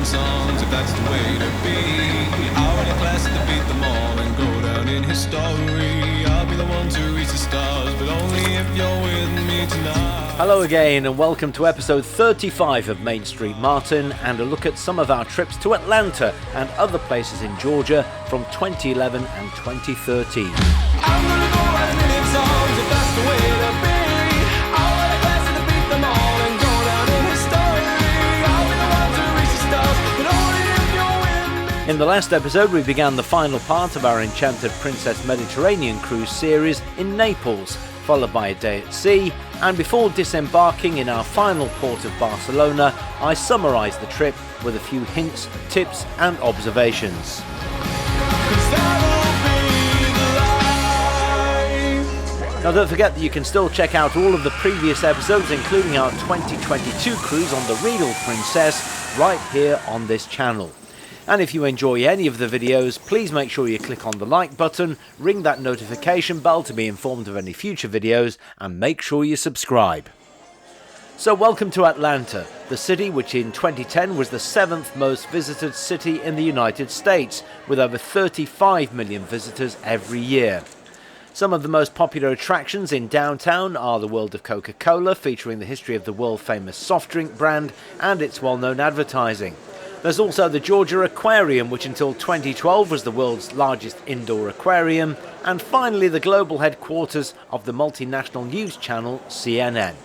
them songs if that's the way to be. I'll win a class to beat them all and go down in history. I'll be the one to reach the stars, but only if you're with me tonight. Hello again and welcome to episode 35 of Main Street Martin and a look at some of our trips to Atlanta and other places in Georgia from 2011 and 2013. I'm gonna go write a million songs if that's the way to be. I'll win a class to beat them all and go down in history. I'll be the one to reach the stars, but only if you're with me. In the last episode we began the final part of our Enchanted Princess Mediterranean cruise series in Naples, followed by a day at sea, and before disembarking in our final port of Barcelona, I summarised the trip with a few hints, tips and observations. Now don't forget that you can still check out all of the previous episodes, including our 2022 cruise on the Regal Princess, right here on this channel. And if you enjoy any of the videos, please make sure you click on the like button, ring that notification bell to be informed of any future videos, and make sure you subscribe. So welcome to Atlanta, the city which in 2010 was the 7th most visited city in the United States, with over 35 million visitors every year. Some of the most popular attractions in downtown are the World of Coca-Cola, featuring the history of the world-famous soft drink brand and its well-known advertising. There's also the Georgia Aquarium, which until 2012 was the world's largest indoor aquarium, and finally the global headquarters of the multinational news channel CNN.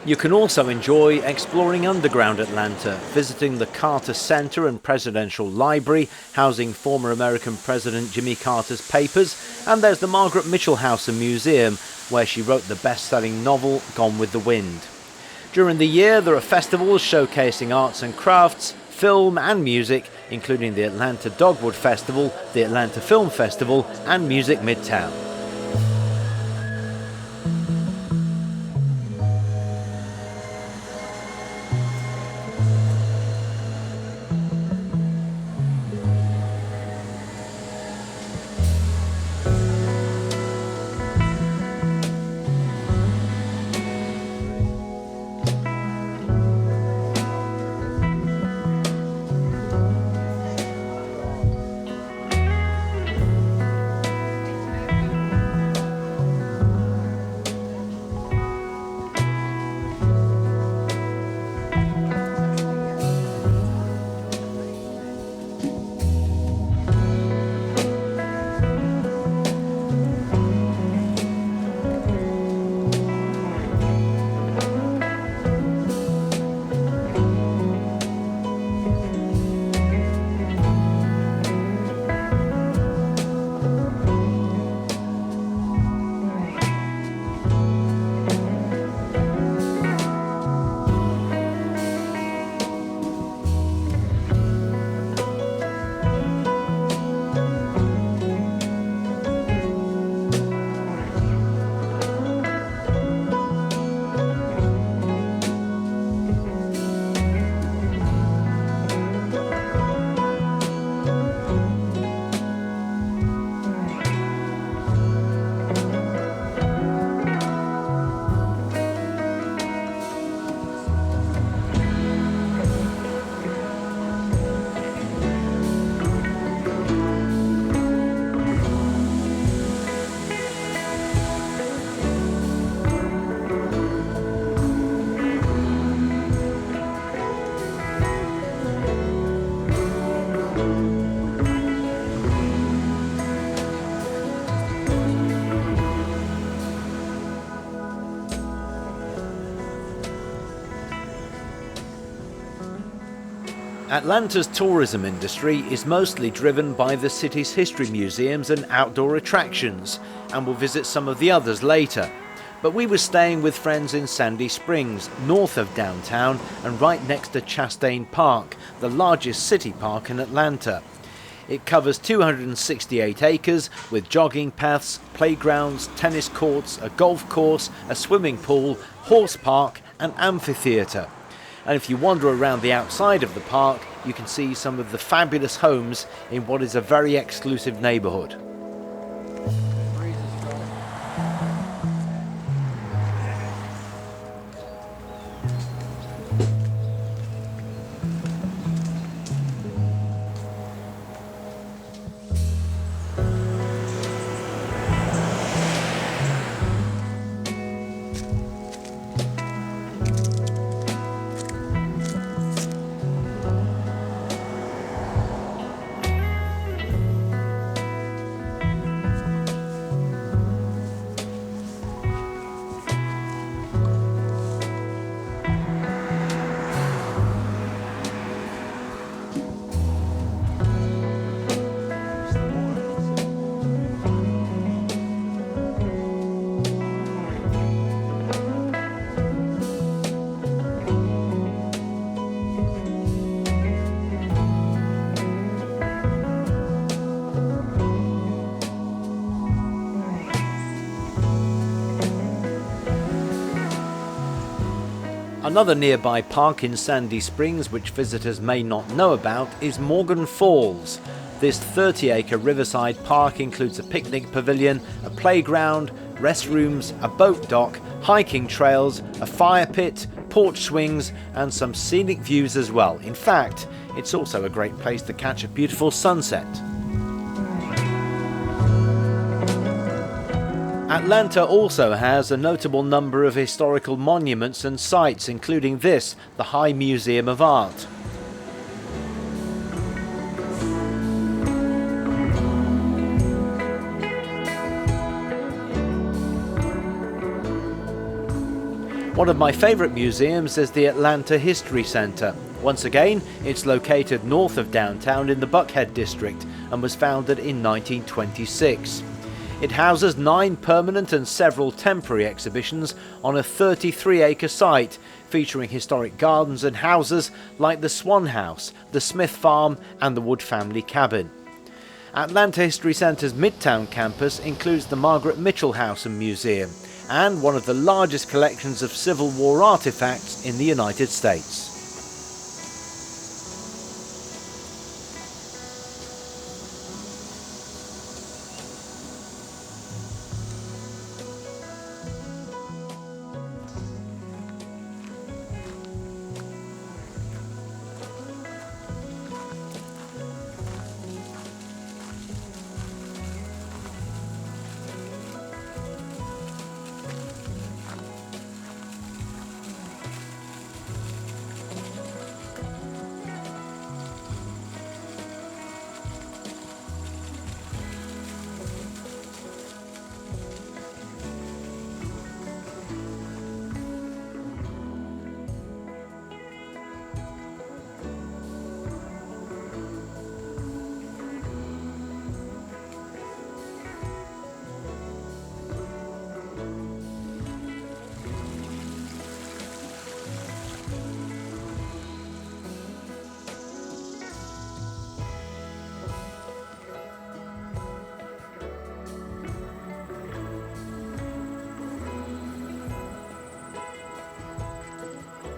You can also enjoy exploring underground Atlanta, visiting the Carter Center and Presidential Library, housing former American President Jimmy Carter's papers, and there's the Margaret Mitchell House and Museum, where she wrote the best-selling novel Gone with the Wind. During the year there are festivals showcasing arts and crafts, film and music, including the Atlanta Dogwood Festival, the Atlanta Film Festival and Music Midtown. Atlanta's tourism industry is mostly driven by the city's history museums and outdoor attractions, and we'll visit some of the others later. But we were staying with friends in Sandy Springs, north of downtown and right next to Chastain Park, the largest city park in Atlanta. It covers 268 acres with jogging paths, playgrounds, tennis courts, a golf course, a swimming pool, horse park and amphitheatre. And if you wander around the outside of the park, you can see some of the fabulous homes in what is a very exclusive neighbourhood. Another nearby park in Sandy Springs which visitors may not know about is Morgan Falls. This 30-acre riverside park includes a picnic pavilion, a playground, restrooms, a boat dock, hiking trails, a fire pit, porch swings and some scenic views as well. In fact, it's also a great place to catch a beautiful sunset. Atlanta also has a notable number of historical monuments and sites, including this, the High Museum of Art. One of my favourite museums is the Atlanta History Center. Once again, it's located north of downtown in the Buckhead district and was founded in 1926. It houses 9 permanent and several temporary exhibitions on a 33-acre site, featuring historic gardens and houses like the Swan House, the Smith Farm and the Wood Family Cabin. Atlanta History Center's Midtown campus includes the Margaret Mitchell House and Museum, and one of the largest collections of Civil War artifacts in the United States.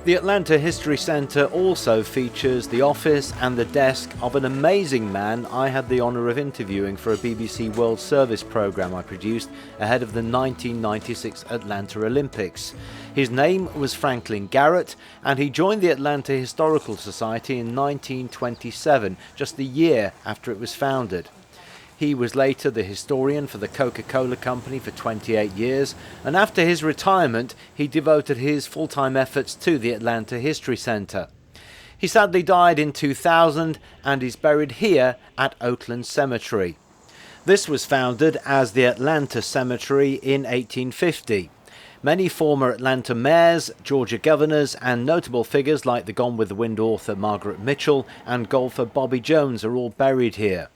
The Atlanta History Center also features the office and the desk of an amazing man I had the honour of interviewing for a BBC World Service programme I produced ahead of the 1996 Atlanta Olympics. His name was Franklin Garrett, and he joined the Atlanta Historical Society in 1927, just a year after it was founded. He was later the historian for the Coca-Cola Company for 28 years, and after his retirement, he devoted his full-time efforts to the Atlanta History Center. He sadly died in 2000 and is buried here at Oakland Cemetery. This was founded as the Atlanta Cemetery in 1850. Many former Atlanta mayors, Georgia governors, and notable figures like the Gone with the Wind author Margaret Mitchell and golfer Bobby Jones are all buried here.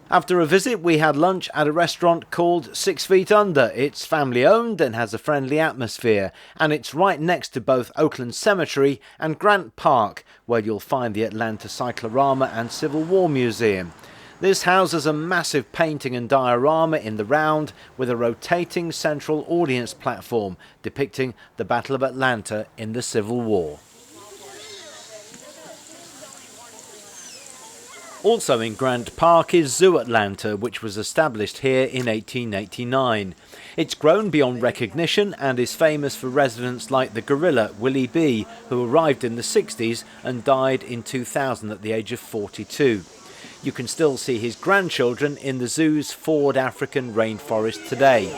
After a visit, we had lunch at a restaurant called 6 Feet Under. It's family owned and has a friendly atmosphere, and it's right next to both Oakland Cemetery and Grant Park, where you'll find the Atlanta Cyclorama and Civil War Museum. This houses a massive painting and diorama in the round with a rotating central audience platform depicting the Battle of Atlanta in the Civil War. Also in Grant Park is Zoo Atlanta, which was established here in 1889. It's grown beyond recognition and is famous for residents like the gorilla Willie B, who arrived in the 60s and died in 2000 at the age of 42. You can still see his grandchildren in the zoo's Ford African rainforest today.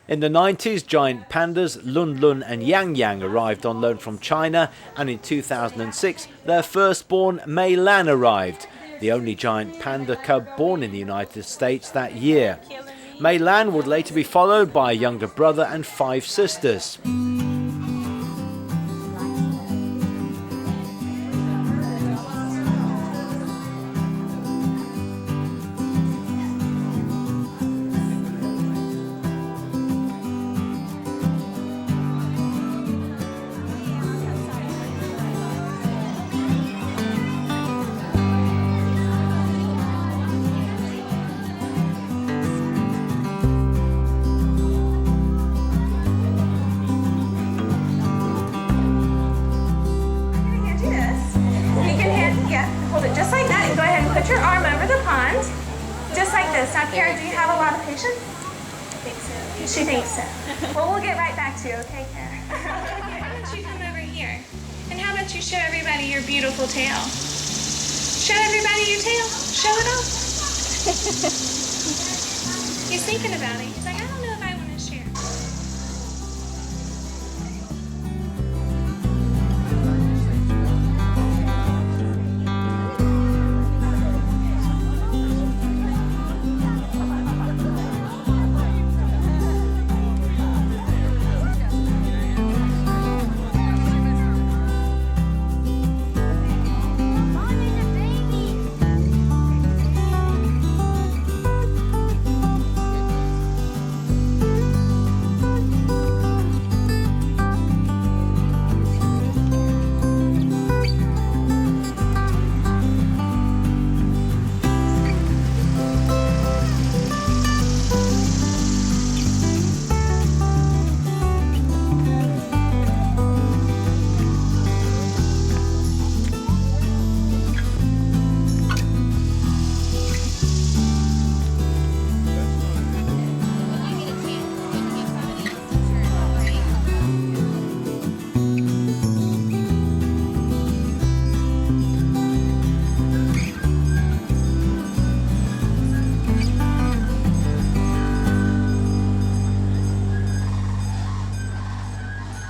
In the 90s, giant pandas Lun Lun and Yang Yang arrived on loan from China, and in 2006 their firstborn Mei Lan arrived, the only giant panda cub born in the United States that year. Mei Lan would later be followed by a younger brother and 5 sisters. fabulous. Now, Kara, do you have a lot of patience? I think so. She thinks so. Well, we'll get right back to you, okay, Kara? Okay, why don't you come over here? And how about you show everybody your beautiful tail? Show everybody your tail. Show it off. He's thinking about it. He's like, I don't know if I want to share.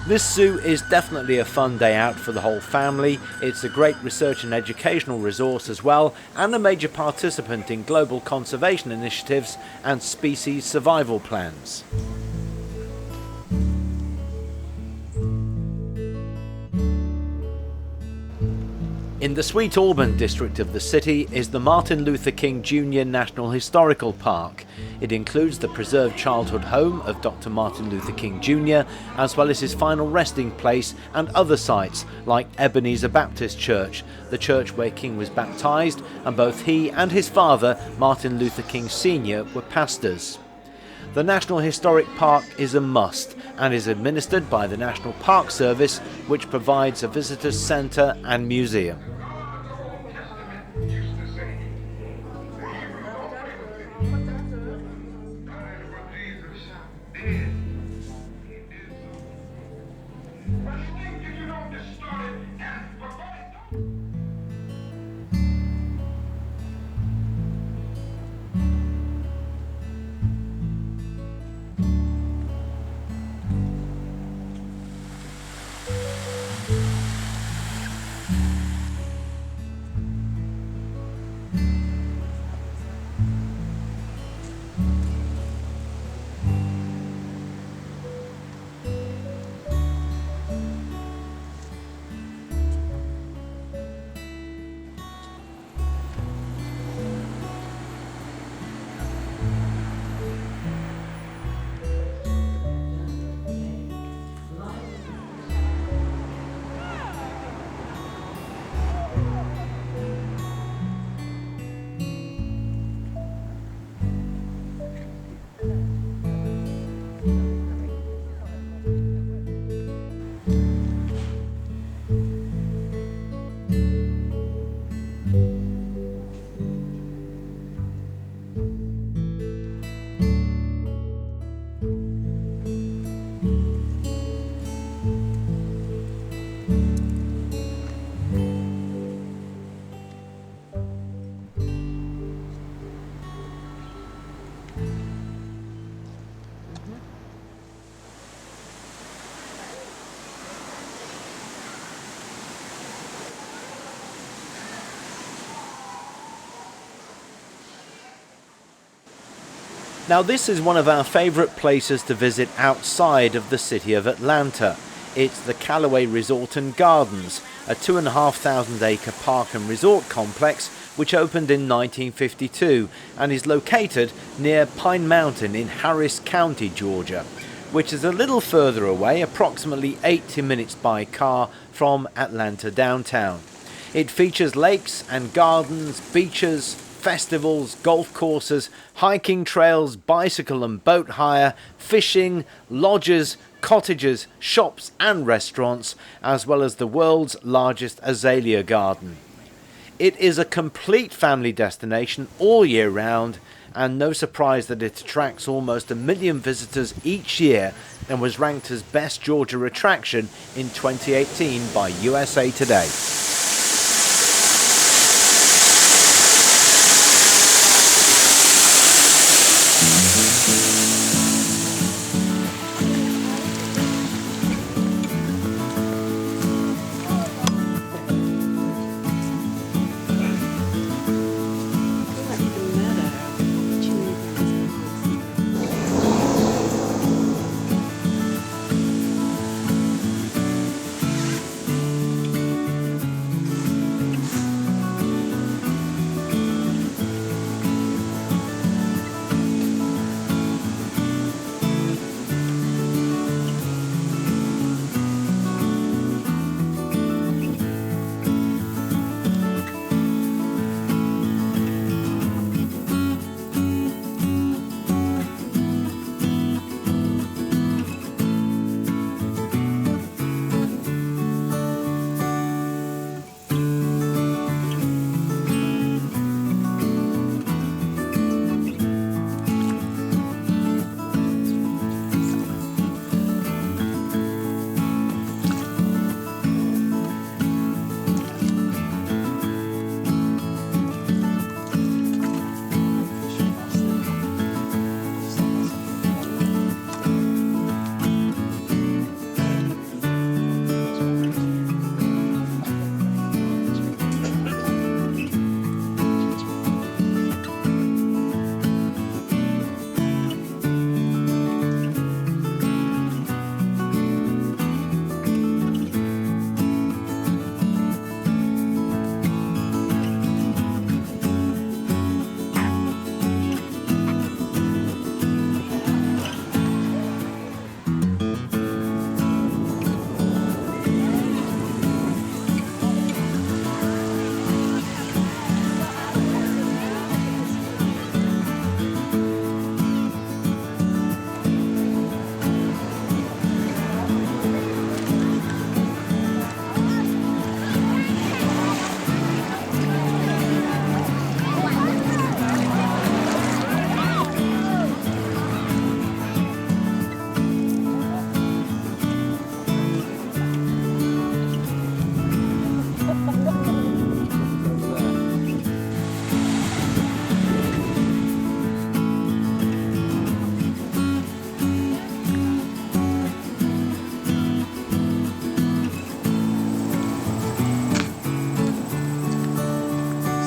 This zoo is definitely a fun day out for the whole family. It's a great research and educational resource as well, and a major participant in global conservation initiatives and species survival plans. In the Sweet Auburn district of the city is the Martin Luther King Jr. National Historical Park. It includes the preserved childhood home of Dr. Martin Luther King Jr., as well as his final resting place and other sites like Ebenezer Baptist Church, the church where King was baptized, and both he and his father, Martin Luther King Sr., were pastors. The National Historic Park is a must and is administered by the National Park Service, which provides a visitors centre and museum. Now this is one of our favourite places to visit outside of the city of Atlanta. It's the Callaway Resort and Gardens, a 2,500 acre park and resort complex which opened in 1952 and is located near Pine Mountain in Harris County, Georgia, which is a little further away, approximately 80 minutes by car from Atlanta downtown. It features lakes and gardens, beaches, festivals, golf courses, hiking trails, bicycle and boat hire, fishing, lodges, cottages, shops and restaurants, as well as the world's largest azalea garden. It is a complete family destination all year round, and no surprise that it attracts almost 1 million visitors each year and was ranked as Best Georgia Attraction in 2018 by USA Today.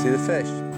See the fish?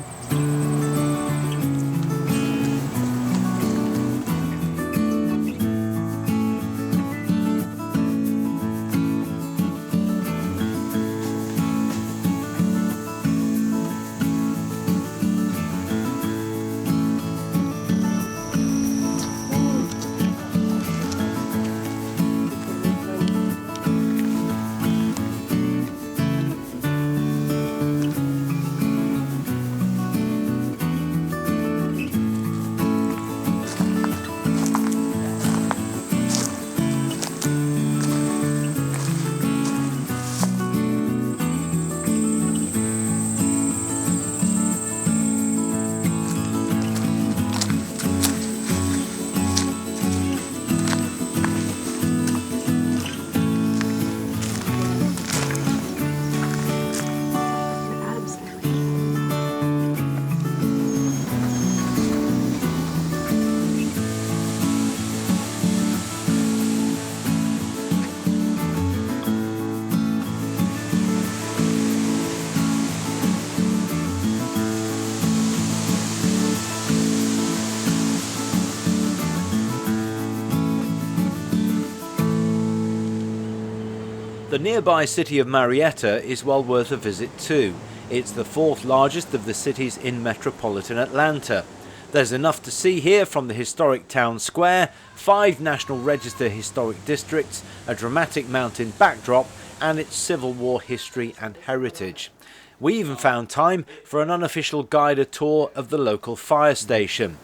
The nearby city of Marietta is well worth a visit too. It's the fourth largest of the cities in metropolitan Atlanta. There's enough to see here from the historic town square, 5 National Register historic districts, a dramatic mountain backdrop, and its Civil War history and heritage. We even found time for an unofficial guided tour of the local fire station.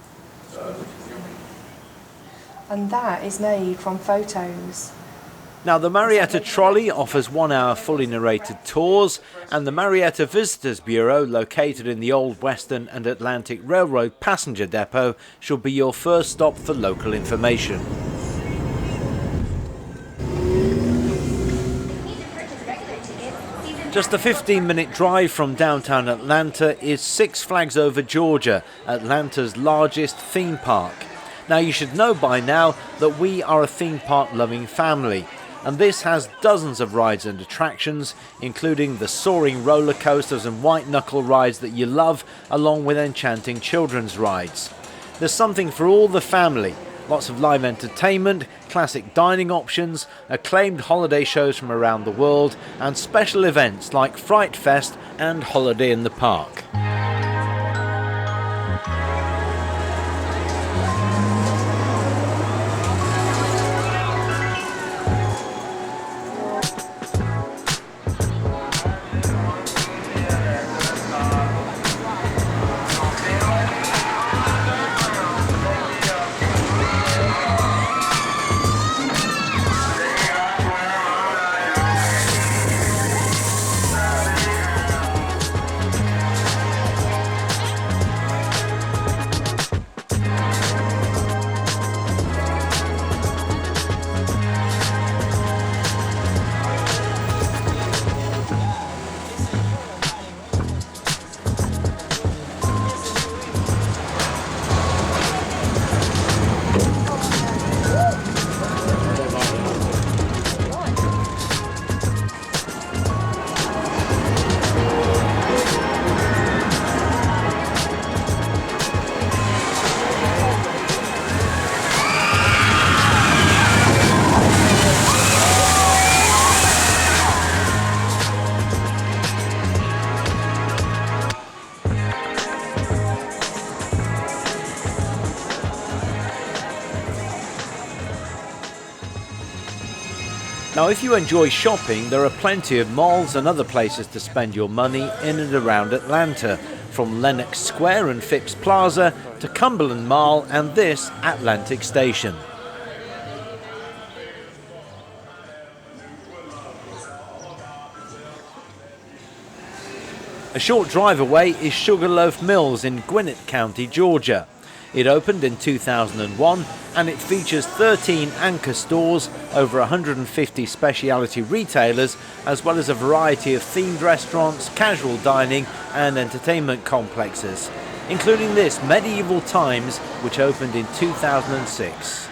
And that is made from photos. Now, the Marietta Trolley offers 1-hour fully narrated tours, and the Marietta Visitors Bureau, located in the Old Western and Atlantic Railroad passenger depot, should be your first stop for local information. Just a 15-minute drive from downtown Atlanta is Six Flags Over Georgia, Atlanta's largest theme park. Now, you should know by now that we are a theme park loving family, and this has dozens of rides and attractions, including the soaring roller coasters and white knuckle rides that you love, along with enchanting children's rides. There's something for all the family. Lots of live entertainment, classic dining options, acclaimed holiday shows from around the world, and special events like Fright Fest and Holiday in the Park. Now, if you enjoy shopping, there are plenty of malls and other places to spend your money in and around Atlanta, from Lenox Square and Phipps Plaza to Cumberland Mall and this Atlantic Station. A short drive away is Sugarloaf Mills in Gwinnett County, Georgia. It opened in 2001 and it features 13 anchor stores, over 150 specialty retailers, as well as a variety of themed restaurants, casual dining and entertainment complexes, including this Medieval Times, which opened in 2006.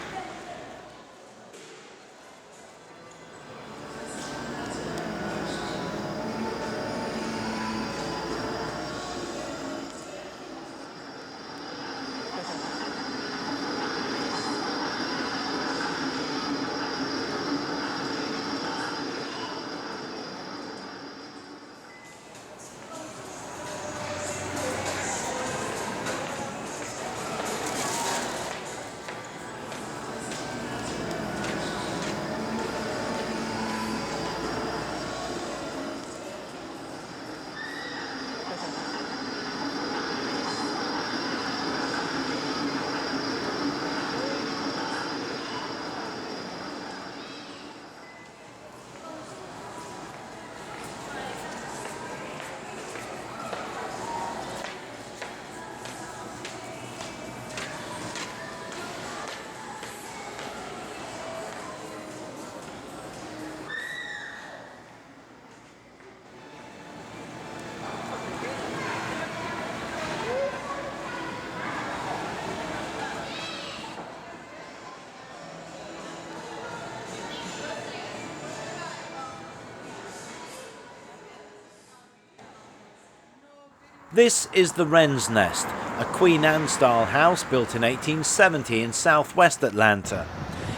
This is the Wren's Nest, a Queen Anne-style house built in 1870 in southwest Atlanta.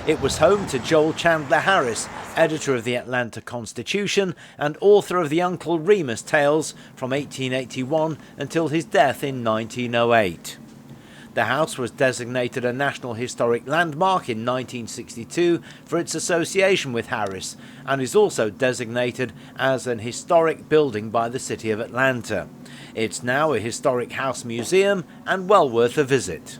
It was home to Joel Chandler Harris, editor of the Atlanta Constitution and author of the Uncle Remus Tales from 1881 until his death in 1908. The house was designated a National Historic Landmark in 1962 for its association with Harris, and is also designated as an historic building by the City of Atlanta. It's now a historic house museum and well worth a visit.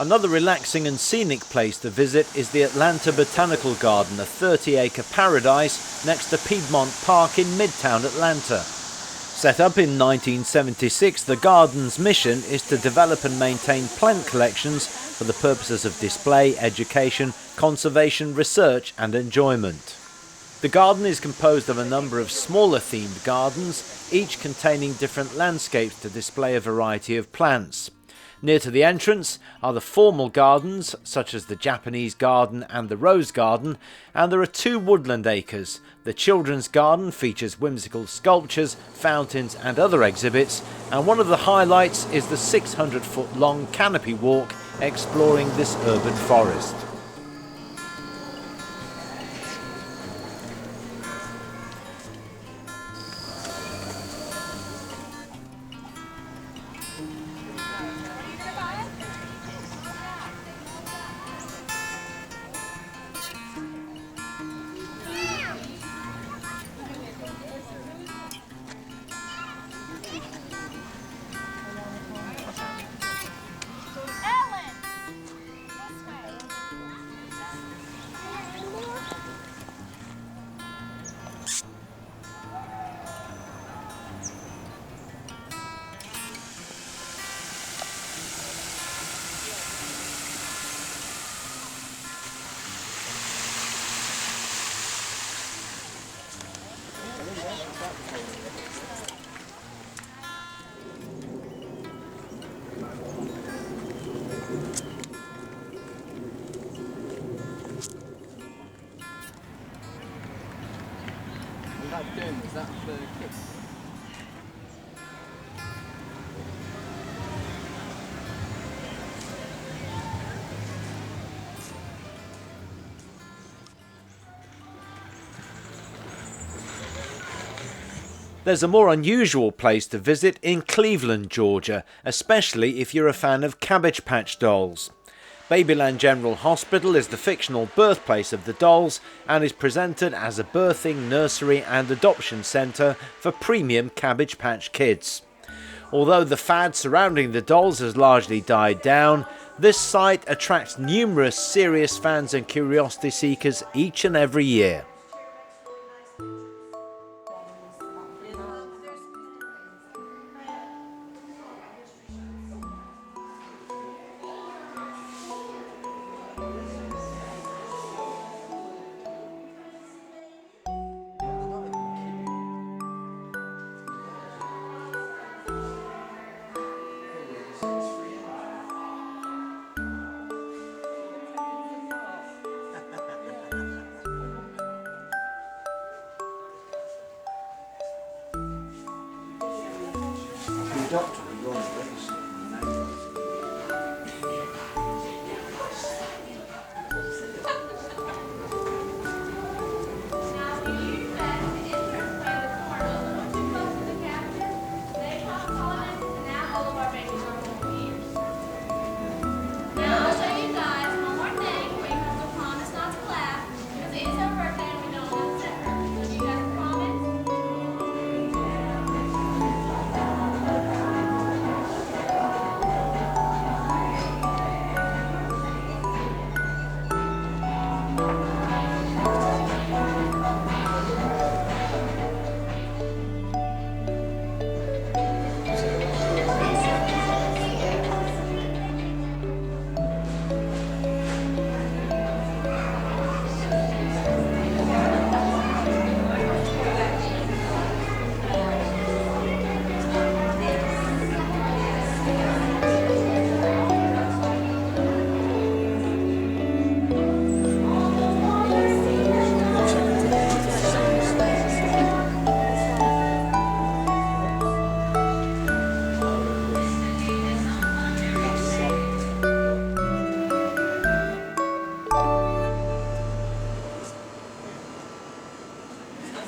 Another relaxing and scenic place to visit is the Atlanta Botanical Garden, a 30-acre paradise next to Piedmont Park in Midtown Atlanta. Set up in 1976, the garden's mission is to develop and maintain plant collections for the purposes of display, education, conservation, research and enjoyment. The garden is composed of a number of smaller themed gardens, each containing different landscapes to display a variety of plants. Near to the entrance are the formal gardens, such as the Japanese garden and the rose garden, and there are 2 woodland acres. The children's garden features whimsical sculptures, fountains and other exhibits, and one of the highlights is the 600-foot-long canopy walk exploring this urban forest. Is that for kids? There's a more unusual place to visit in Cleveland, Georgia, especially if you're a fan of Cabbage Patch dolls. Babyland General Hospital is the fictional birthplace of the dolls and is presented as a birthing, nursery and adoption centre for premium Cabbage Patch kids. Although the fad surrounding the dolls has largely died down, this site attracts numerous serious fans and curiosity seekers each and every year.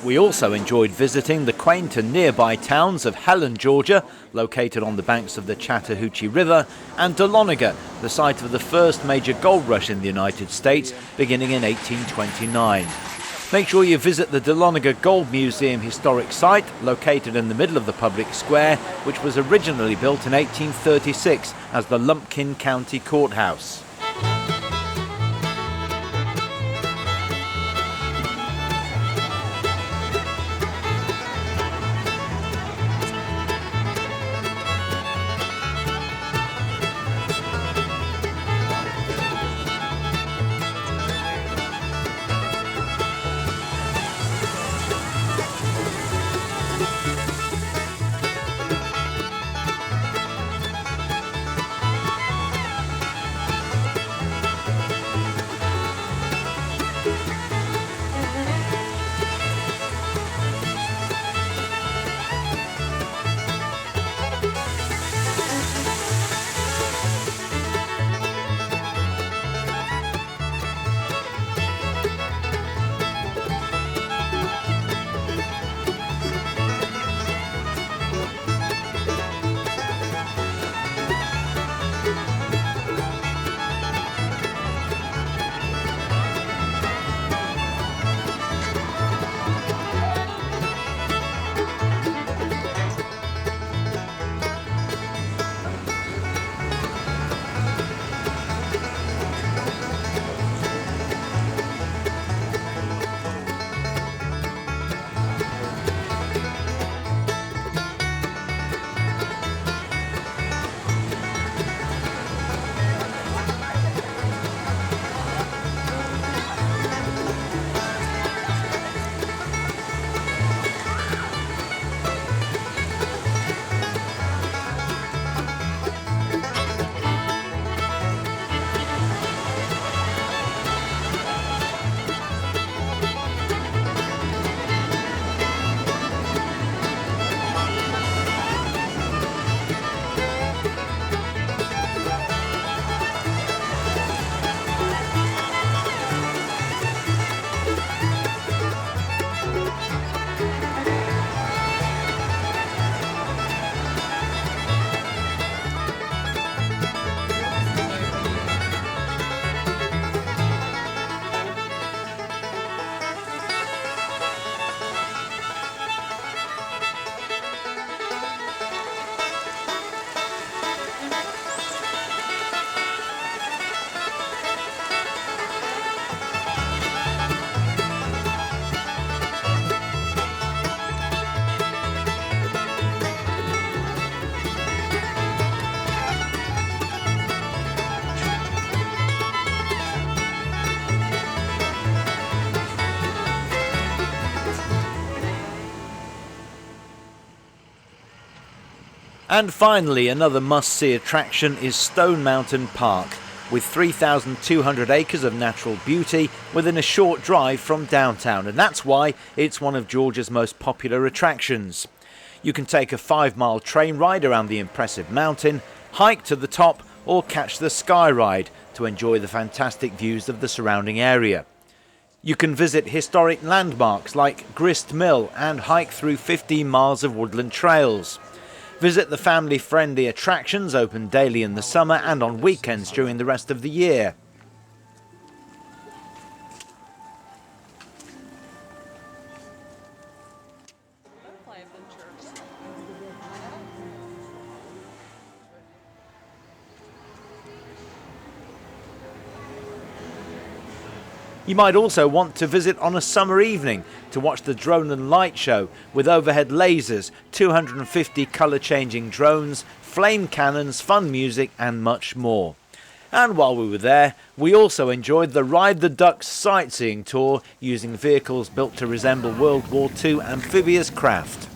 We also enjoyed visiting the quaint and nearby towns of Helen, Georgia, located on the banks of the Chattahoochee River, and Dahlonega, the site of the first major gold rush in the United States, beginning in 1829. Make sure you visit the Dahlonega Gold Museum historic site, located in the middle of the public square, which was originally built in 1836 as the Lumpkin County Courthouse. And finally, another must-see attraction is Stone Mountain Park, with 3,200 acres of natural beauty within a short drive from downtown, and that's why it's one of Georgia's most popular attractions. You can take a 5-mile train ride around the impressive mountain, hike to the top, or catch the sky ride to enjoy the fantastic views of the surrounding area. You can visit historic landmarks like Grist Mill and hike through 15 miles of woodland trails. Visit the family-friendly attractions open daily in the summer and on weekends during the rest of the year. You might also want to visit on a summer evening to watch the drone and light show with overhead lasers, 250 colour-changing drones, flame cannons, fun music and much more. And while we were there, we also enjoyed the Ride the Ducks sightseeing tour using vehicles built to resemble World War II amphibious craft.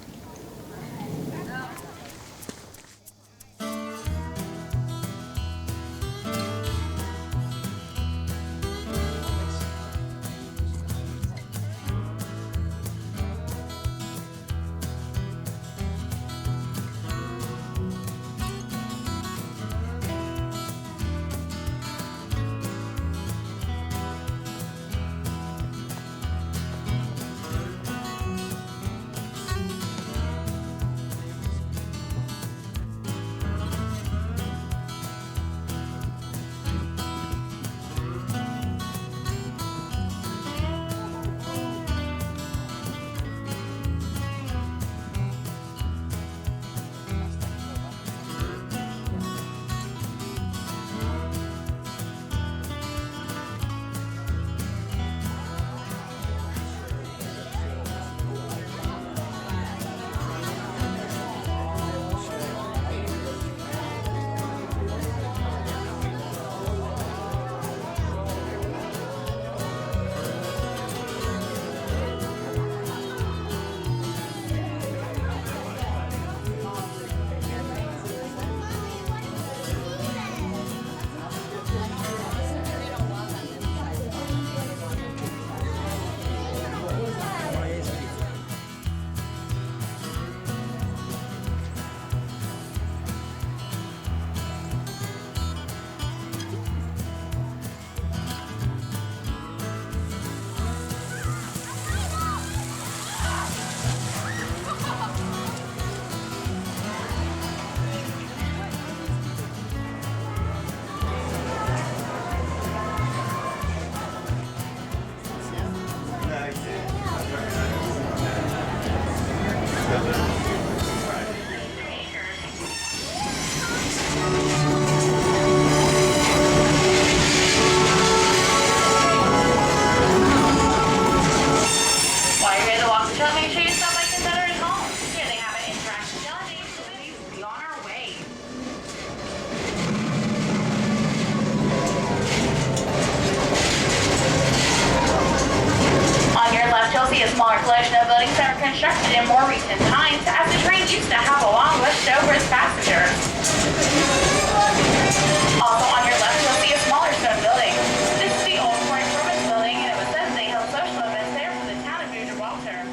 invented in more recent times, as the train used to have a long list over its passengers. Also on your left, you'll see a smaller stone building. This is the old Fort Province building, and it was said they held social events there for the town of New Gibraltar.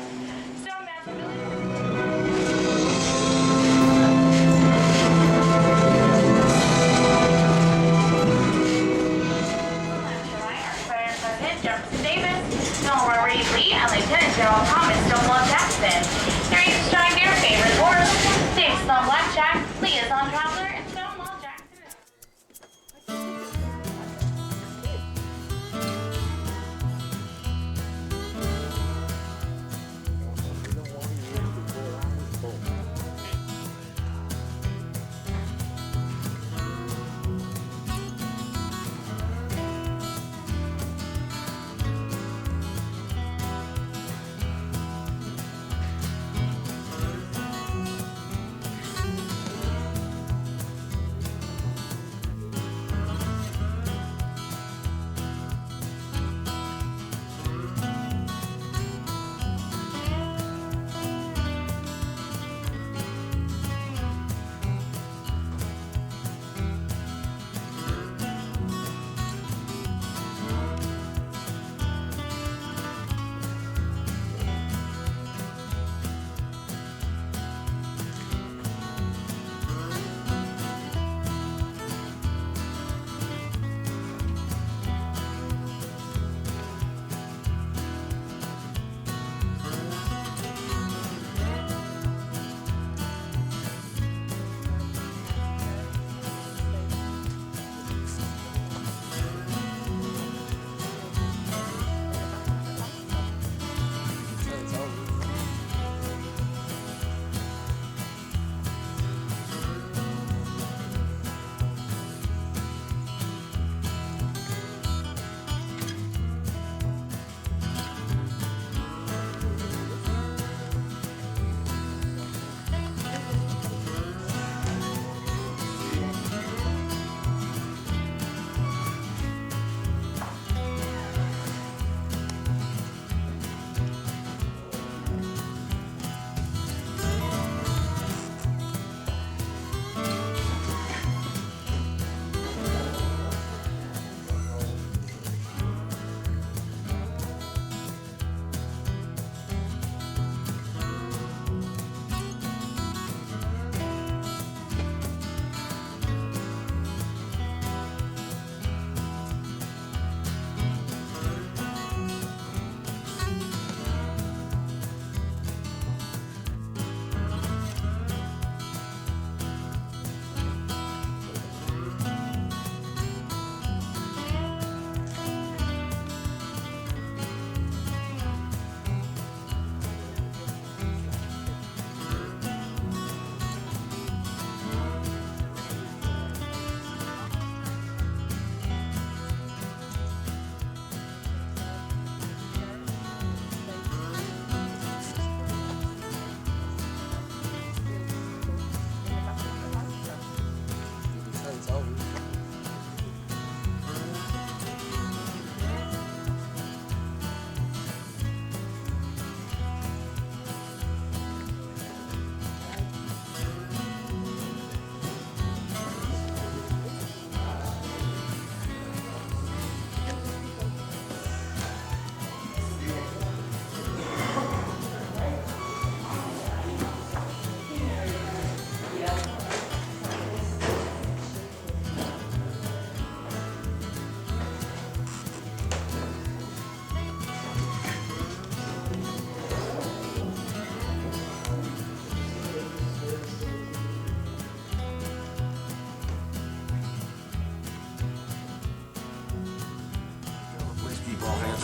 Stone Mountain Building. General Reed Lee and Lieutenant General Thomas Stonewall Jackson. They're each showing their favorite horse. Dave's on Blackjack, Lee is on Traveler, and Stonewall Jackson is...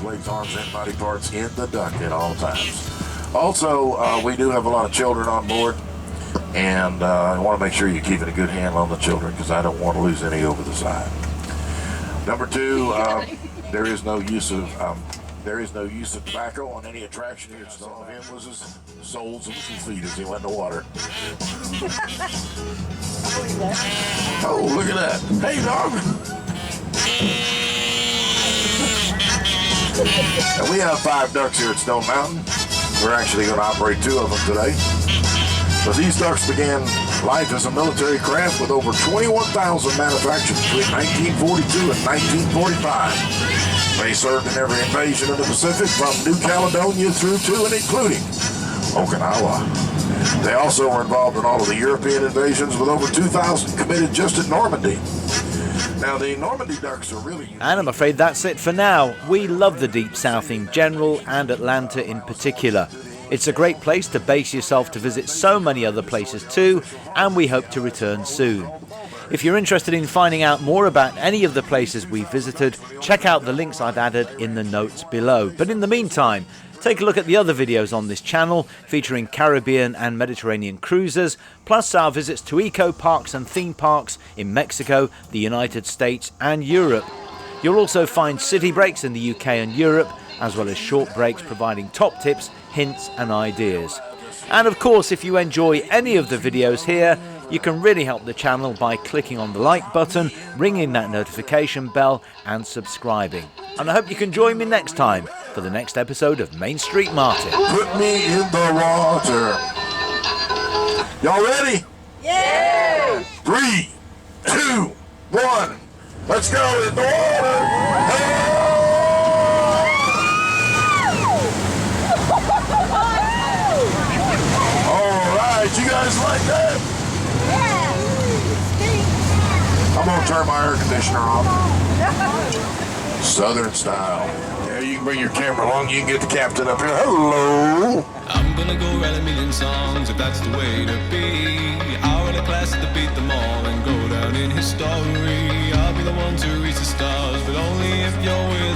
legs, arms, and body parts in the duct at all times. Also, we do have a lot of children on board, and I want to make sure you're keeping a good handle on the children because I don't want to lose any over the side. Number two, there is no use of tobacco on any attraction here. Some of him was his soles of his feet as he went in the water. Oh, look at that! Hey, dog. And we have 5 ducks here at Stone Mountain. We're actually going to operate 2 of them today. But these ducks began life as a military craft with over 21,000 manufactured between 1942 and 1945. They served in every invasion of the Pacific from New Caledonia through to and including Okinawa. They also were involved in all of the European invasions with over 2,000 committed just at Normandy. Now, the Normandy ducks are really unique. And I'm afraid that's it for now. We love the Deep South in general and Atlanta in particular. It's a great place to base yourself to visit so many other places too, and we hope to return soon. If you're interested in finding out more about any of the places we visited, check out the links I've added in the notes below. But in the meantime, take a look at the other videos on this channel featuring Caribbean and Mediterranean cruises, plus our visits to eco parks and theme parks in Mexico, the United States and Europe. You'll also find city breaks in the UK and Europe, as well as short breaks providing top tips, hints and ideas. And of course, if you enjoy any of the videos here, you can really help the channel by clicking on the like button, ringing that notification bell and subscribing. And I hope you can join me next time for the next episode of Main Street Martin. Put me in the water. Y'all ready? Yeah! 3, 2, 1. Let's go in the water. Hey! All right, you guys like that? I'm gonna turn my air conditioner off. Southern style. Yeah, you can bring your camera along. You can get the captain up here. Hello. I'm gonna go write a million songs if that's the way to be. I'll write a class to beat them all and go down in history. I'll be the one to reach the stars, but only if you're with